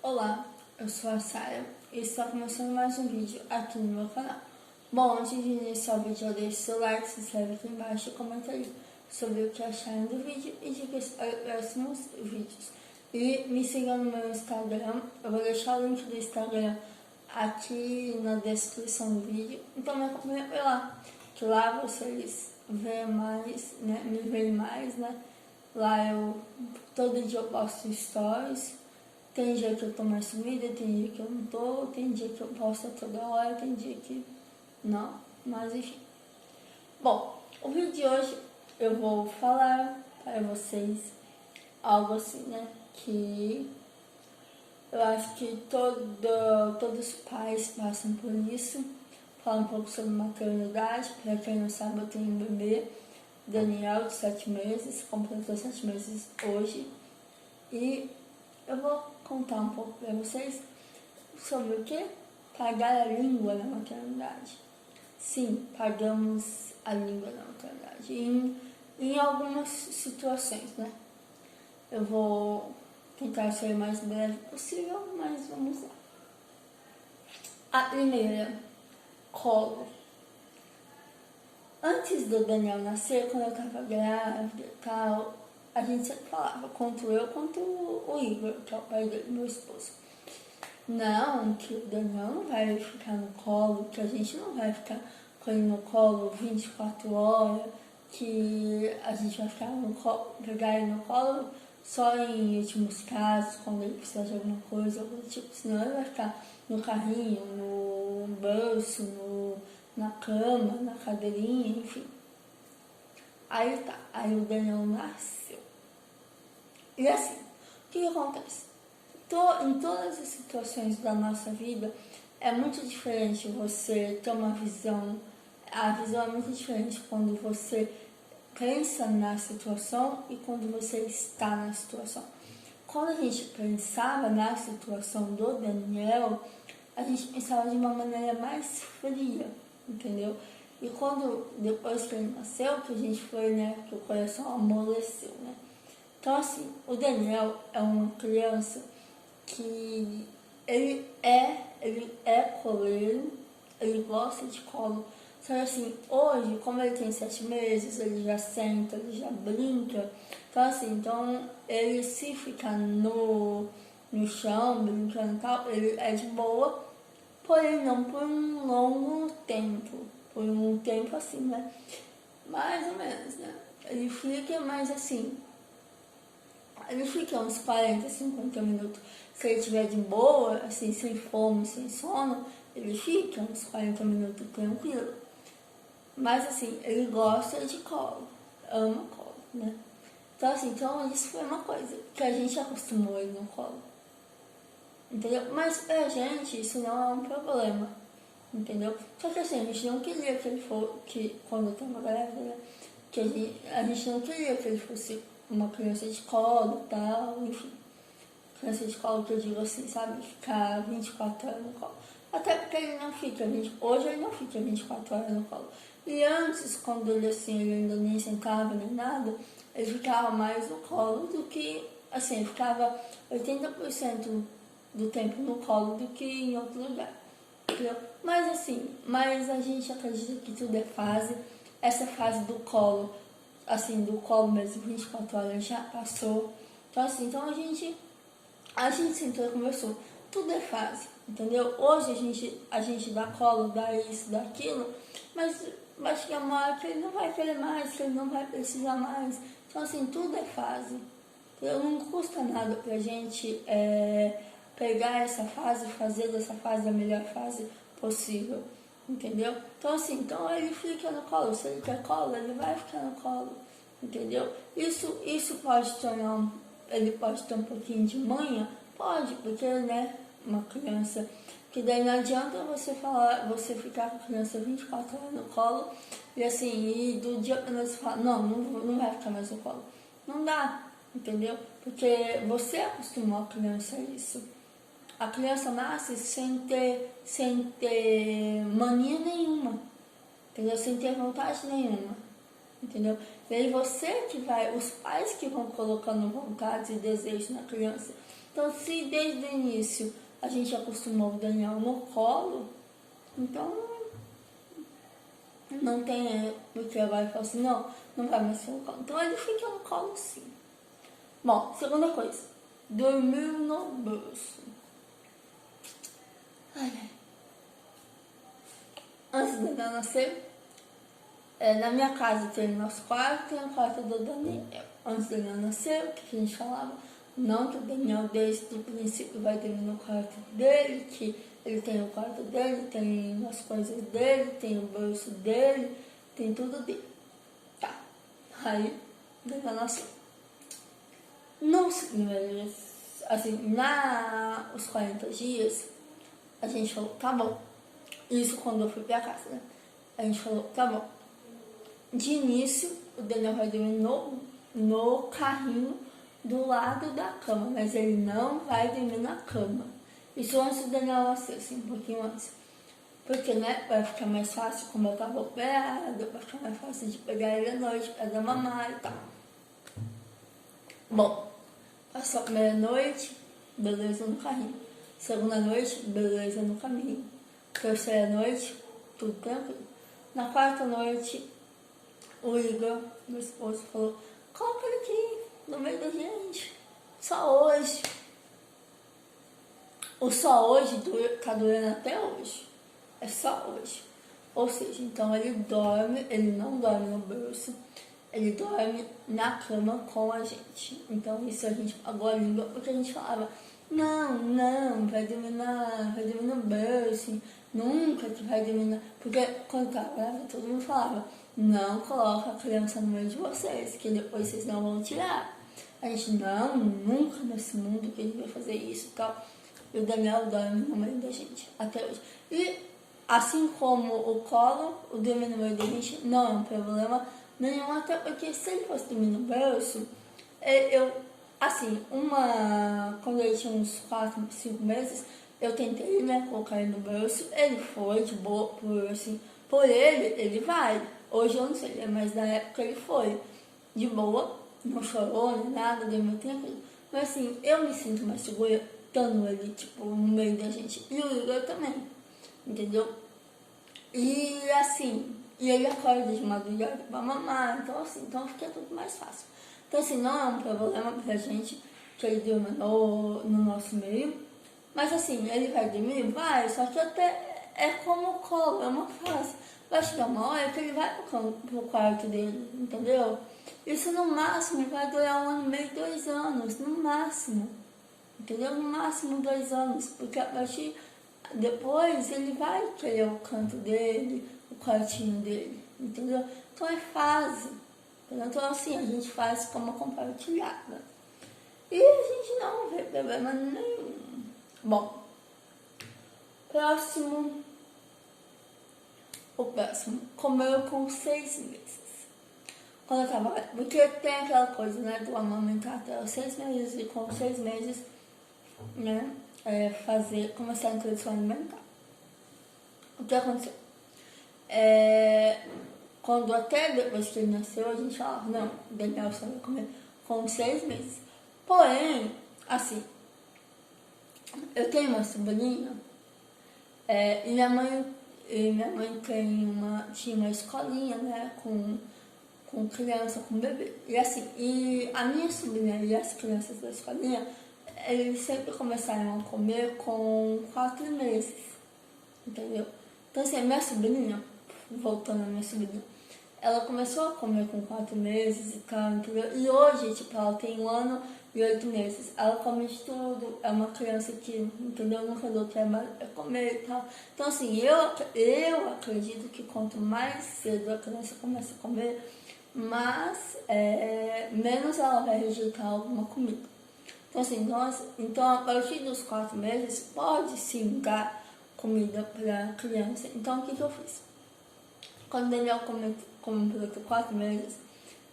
Olá, eu sou a Sara e está começando mais um vídeo aqui no meu canal. Bom, antes de iniciar o vídeo, eu deixo seu like, se inscreve aqui embaixo e comenta aí sobre o que acharam do vídeo e dicas para próximos vídeos. E me sigam no meu Instagram, eu vou deixar o link do Instagram aqui na descrição do vídeo, então me acompanha por lá, que lá vocês veem mais, né, me veem mais, né? Lá todo dia eu posto stories. Tem dia que eu tô mais sumida, tem dia que eu não tô, tem dia que eu posto toda hora, tem dia que não, mas enfim. Bom, o vídeo de hoje eu vou falar para vocês algo assim, né, que eu acho que todos os pais passam por isso. Falar um pouco sobre maternidade. Para quem não sabe, eu tenho um bebê, Daniel, de 7 meses, completou 7 meses hoje. E eu vou contar um pouco para vocês sobre o que? Pagar a língua na maternidade. Sim, pagamos a língua na maternidade. Em algumas situações, né? Eu vou tentar ser o mais breve possível, mas vamos lá. A primeira, colo. Antes do Daniel nascer, quando eu tava grávida e tal, a gente sempre falava, quanto eu, quanto o Igor, que é o pai dele, meu esposo. Não, que o Daniel não vai ficar no colo, que a gente não vai ficar com ele no colo 24 horas, que a gente vai ficar no colo, pegar ele no colo só em últimos casos, quando ele precisa de alguma coisa, algum tipo, senão ele vai ficar no carrinho, no bolso, na cama, na cadeirinha, enfim. Aí tá, aí o Daniel nasceu. E assim, o que acontece? Em todas as situações da nossa vida, é muito diferente você ter uma visão. A visão é muito diferente quando você pensa na situação e quando você está na situação. Quando a gente pensava na situação do Daniel, a gente pensava de uma maneira mais fria, entendeu? E depois que ele nasceu, que a gente foi, né, que o coração amoleceu, né? Então, assim, o Daniel é uma criança que ele é coleiro, ele gosta de colo. Só que assim, hoje, como ele tem 7 meses, ele já senta, ele já brinca. Então assim, ele se ficar no chão, brincando e tal, ele é de boa, porém não por um longo tempo. Por um tempo assim, né? Mais ou menos, né? Ele fica, mas assim, ele fica uns 40, 50 minutos. Se ele estiver de boa, assim, sem fome, sem sono, ele fica uns 40 minutos tranquilo. Mas assim, ele gosta de colo, ama colo, né? Então isso foi uma coisa que a gente acostumou ele no colo, entendeu? Mas pra gente isso não é um problema, entendeu? Só que assim, a gente não queria que ele fosse, que quando eu tava grávida, né? Que a gente não queria que ele fosse uma criança de colo e tal, enfim. Criança de colo que eu digo assim, sabe? Ficar 24 horas no colo. Até porque ele não fica, hoje ele não fica 24 horas no colo. E antes, quando ele assim, ele ainda nem sentava nem nada, ele ficava mais no colo do que, assim, ele ficava 80% do tempo no colo do que em outro lugar. Entendeu? Mas a gente acredita que tudo é fase. Essa fase do colo, assim, do colo mesmo, 24 horas já passou. Então a gente sentou e conversou. Tudo é fase, entendeu? Hoje a gente dá colo, dá isso, dá aquilo, mas vai chegar uma hora que ele não vai querer mais, que ele não vai precisar mais. Então, assim, tudo é fase. Entendeu? Não custa nada pra gente pegar essa fase e fazer dessa fase a melhor fase possível, entendeu? Então, assim, ele fica no colo. Se ele quer colo, ele vai ficar no colo, entendeu? Isso pode tornar ele pode ter um pouquinho de manha? Pode, porque, né, uma criança, que daí não adianta você ficar com a criança 24 horas no colo, e assim, e do dia para noite você fala, não vai ficar mais no colo. Não dá, entendeu? Porque você acostumou a criança a isso. A criança nasce sem ter mania nenhuma, entendeu? Sem ter vontade nenhuma, entendeu? E aí os pais que vão colocando vontade e desejo na criança. Então, se desde o início a gente acostumou o Daniel no colo, então não tem porque agora fala assim, não vai mais ser no colo. Então ele fica no colo sim. Bom, segunda coisa, dormir no berço. Antes de eu nascer, na minha casa tem o nosso quarto e o quarto do Daniel. Antes de eu nascer, o que a gente falava? Não, que o Daniel desde o princípio vai dormir no quarto dele, que ele tem o quarto dele, tem as coisas dele, tem o berço dele, tem tudo dele. Tá. Aí, Daniel nasceu. Nos primeiros, assim, os 40 dias, a gente falou, tá bom. Isso quando eu fui pra casa, né? A gente falou, tá bom. De início, o Daniel vai dormir no carrinho do lado da cama, mas ele não vai dormir na cama. Isso antes do Daniel nascer, assim, um pouquinho antes. Porque, né, vai ficar mais fácil, como eu tava operada, vai ficar mais fácil de pegar ele à noite pra dar mamar e tal. Bom, passou a primeira noite, beleza no carrinho. Segunda noite, beleza no caminho. Terceira noite, tudo tranquilo. Na quarta noite, o Igor, meu esposo, falou, coloca ele aqui no meio da gente, só hoje. O só hoje tá durando até hoje. É só hoje. Ou seja, então ele não dorme no berço, ele dorme na cama com a gente. Então isso a gente pagou a língua porque a gente falava, não, vai dormir no berço, nunca tu vai dormir na... Porque quando tava grávida, todo mundo falava, não coloca a criança no meio de vocês, que depois vocês não vão tirar. A gente, não, nunca nesse mundo que ele vai fazer isso e tal. E o Daniel dorme no meio da gente, até hoje. E assim como o colo, o dormir no meio da gente não é um problema nenhum, até porque se ele fosse dormir no berço, quando ele tinha uns 4, 5 meses, eu tentei, né, colocar ele no berço, ele foi de boa, por ele vai. Hoje eu não sei, mas na época ele foi de boa, não chorou nem nada, dormiu tranquilo. Mas assim, eu me sinto mais segura estando ele, tipo, no meio da gente. E o Igor também, entendeu? E assim, ele acorda de madrugada pra mamar, então assim, então fica tudo mais fácil. Então assim, não é um problema pra gente que ele durma no nosso meio. Mas assim, ele vai dormir? Vai, só que até é como o colo, é uma fase. Vai chegar uma hora que ele vai pro quarto dele, entendeu? Isso no máximo vai durar 1 ano e meio, 2 anos, no máximo. Entendeu? No máximo 2 anos, porque a partir depois ele vai querer o canto dele, o quartinho dele, entendeu? Então é fase. Então assim, a gente faz como compartilhada. E a gente não vê problema nenhum. Bom, o próximo, comeu com 6 meses. Quando eu tava, porque tem aquela coisa, né, do amamentar até os 6 meses e com 6 meses, né, começar a introdução alimentar. O que aconteceu? Quando até depois que ele nasceu, a gente falava, não, o Daniel só vai comer com 6 meses. Porém, assim, eu tenho uma sobrinha, e minha mãe tinha uma escolinha, né, com criança, com bebê. E assim, e a minha sobrinha e as crianças da escolinha, eles sempre começaram a comer com 4 meses, entendeu? Então assim, a minha sobrinha, voltando à minha sobrinha, ela começou a comer com 4 meses e tal, entendeu? E hoje, tipo, ela tem 1 ano e 8 meses. Ela come de tudo, é uma criança que, entendeu? Nunca deu trabalho pra comer e tal. Então assim, eu acredito que quanto mais cedo a criança começa a comer, menos ela vai rejeitar alguma comida. Então assim, então a partir dos 4 meses pode sim dar comida para criança. Então o que eu fiz? Quando o Daniel completou 4 meses,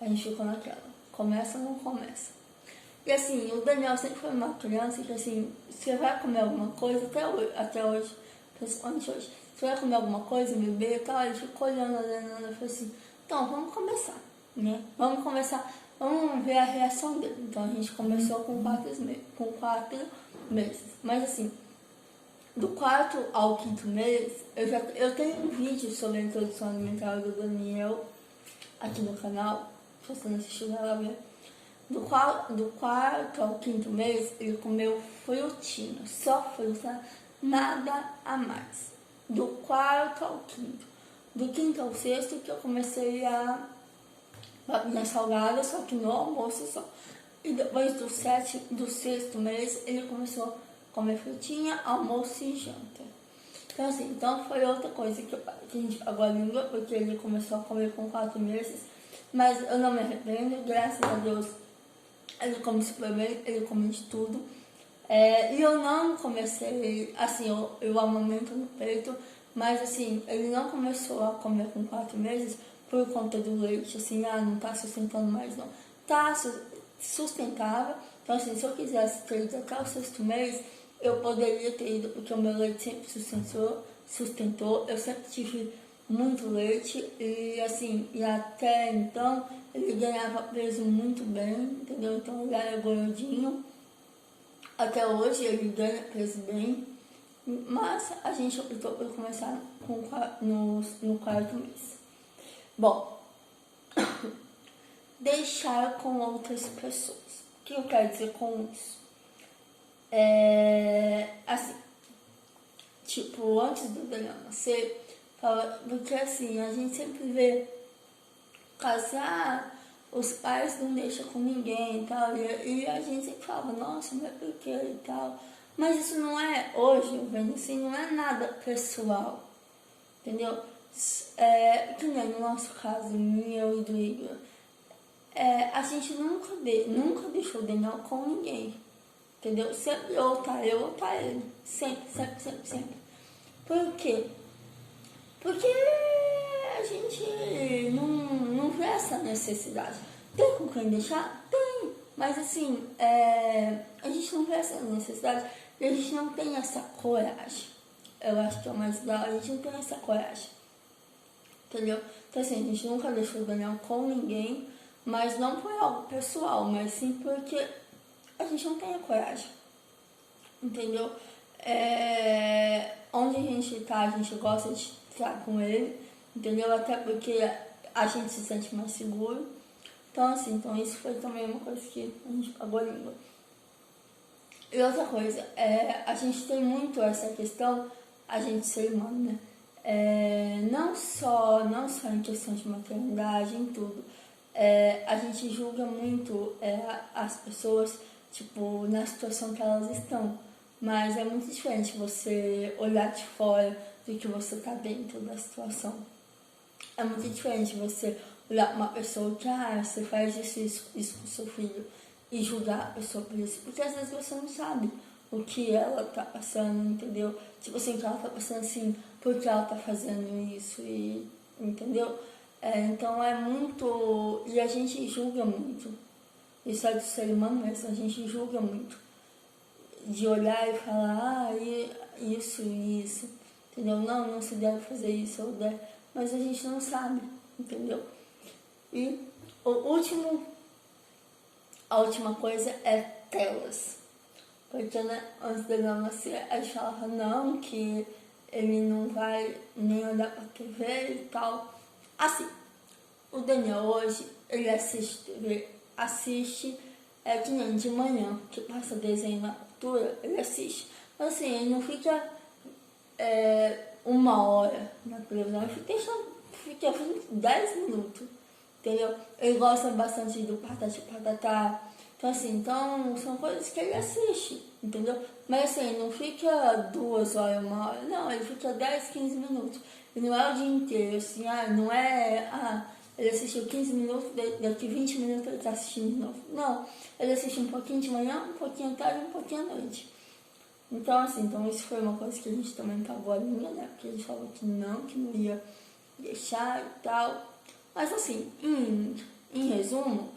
a gente ficou naquela, começa ou não começa? E assim, o Daniel sempre foi uma criança que assim, você vai comer alguma coisa, até hoje, principalmente hoje, você vai comer alguma coisa, beber e tal, ele ficou olhando, e falou assim, então vamos começar, né? Vamos vamos ver a reação dele. Então a gente começou com 4 meses. Mas assim, do 4 ao 5º mês, eu tenho um vídeo sobre a introdução alimentar do Daniel aqui no canal, se você não assistiu, vai lá ver. Do quarto ao 5º mês, ele comeu frutinha, só fruta, nada a mais. Do 4º ao 5º. Do 5º ao 6º que eu comecei a babinha salgada, só que no almoço só. E depois do 6º mês, ele começou a comer frutinha, almoço e janta. Então assim, foi outra coisa que a gente pagou a língua, porque ele começou a comer com 4 meses. Mas eu não me arrependo, graças a Deus. Ele come super bem, ele come de tudo. E eu não comecei, assim, eu amamento no peito, mas assim, ele não começou a comer com 4 meses por conta do leite, assim, não tá sustentando mais não. Tá, sustentava, então assim, se eu quisesse ter ido até o 6º mês, eu poderia ter ido, porque o meu leite sempre sustentou, eu sempre tive muito leite e assim, e até então ele ganhava peso muito bem, entendeu? Então ele era gordinho, até hoje ele ganha peso bem, mas a gente optou por começar no 4º mês. Bom, deixar com outras pessoas. O que eu quero dizer com isso? Assim, tipo, antes do Daniel nascer, porque assim, a gente sempre vê casos, os pais não deixam com ninguém e tal, e a gente sempre fala, nossa, mas por que e tal. Mas isso não é, hoje, eu vendo assim, não é nada pessoal, entendeu? Que nem no nosso caso, meu e do Igor, a gente nunca deixou o Daniel com ninguém, entendeu? Sempre ou tá eu ou tá ele, sempre. Por quê? Porque a gente não vê essa necessidade. Tem com quem deixar? Tem, mas assim, a gente não vê essa necessidade e a gente não tem essa coragem. Eu acho que é o mais da hora, a gente não tem essa coragem. Entendeu? Então assim, a gente nunca deixou o Daniel com ninguém, mas não por algo pessoal, mas sim porque a gente não tem a coragem. Entendeu? Onde a gente tá, a gente gosta de estar com ele, entendeu? Até porque a gente se sente mais seguro. Então assim, isso foi também uma coisa que a gente pagou a língua. E outra coisa, a gente tem muito essa questão, a gente ser humano, né? Não só em questão de maternidade, em tudo. A gente julga muito as pessoas, tipo, na situação que elas estão. Mas é muito diferente você olhar de fora do que você tá dentro da situação. É muito diferente você olhar uma pessoa que, você faz isso com seu filho e julgar a pessoa por isso. Porque às vezes você não sabe o que ela tá passando, entendeu? Tipo assim, que ela tá passando assim, por que ela tá fazendo isso, e, entendeu? Então é muito... E a gente julga muito. Isso é do ser humano mesmo, a gente julga muito. De olhar e falar, isso, entendeu? Não se deve fazer isso, ou deve, mas a gente não sabe, entendeu? E a última coisa é telas. Porque, né, antes dele nascer, a gente falava não, que ele não vai nem olhar pra TV e tal. Assim, o Daniel hoje, ele assiste TV, que nem de manhã, que passa desenho na cultura, ele assiste. Mas assim, ele não fica 1 hora na televisão, ele fica 10 minutos, entendeu? Ele gosta bastante do Patati Patatá. Então assim, são coisas que ele assiste, entendeu? Mas assim, não fica 2 horas, 1 hora, não, ele fica 10, 15 minutos. E não é o dia inteiro, assim, não é, ele assistiu 15 minutos, daqui 20 minutos ele está assistindo de novo. Não, ele assiste um pouquinho de manhã, um pouquinho à tarde, um pouquinho à noite. Então assim, isso foi uma coisa que a gente também pagou a linha, né? Porque a gente falou que não ia deixar e tal. Mas assim, em resumo,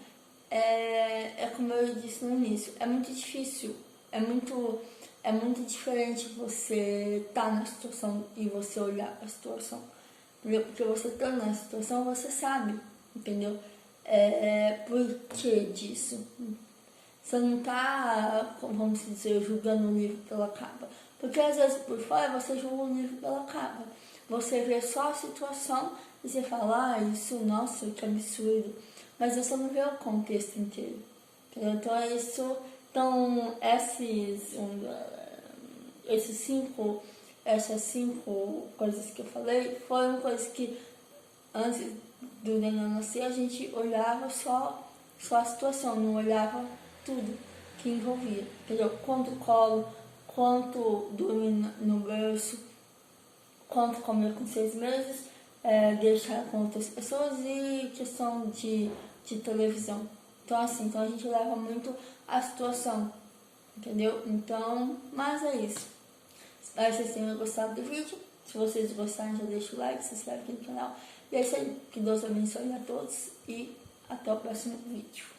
como eu disse no início, é muito difícil, é muito diferente você estar na situação e você olhar a situação. Porque você estando na situação, você sabe, entendeu? Por que disso? Você não está, vamos dizer, julgando o livro pela capa. Porque às vezes por fora você julga o livro pela capa. Você vê só a situação e você fala, isso, nossa, que absurdo. Mas você não vê o contexto inteiro. Entendeu? Então é isso. Então essas cinco coisas que eu falei foram coisas que antes do neném nascer a gente olhava só a situação, não olhava tudo que envolvia, entendeu? Quanto colo, quanto dormir no berço, quanto comer com 6 meses, deixar com outras pessoas e questão de televisão. Então assim, então a gente leva muito a situação, entendeu? Então, mas é isso. Espero que vocês tenham gostado do vídeo. Se vocês gostarem, já deixa o like, se inscreve aqui no canal. E é isso aí. Que Deus abençoe a todos e até o próximo vídeo.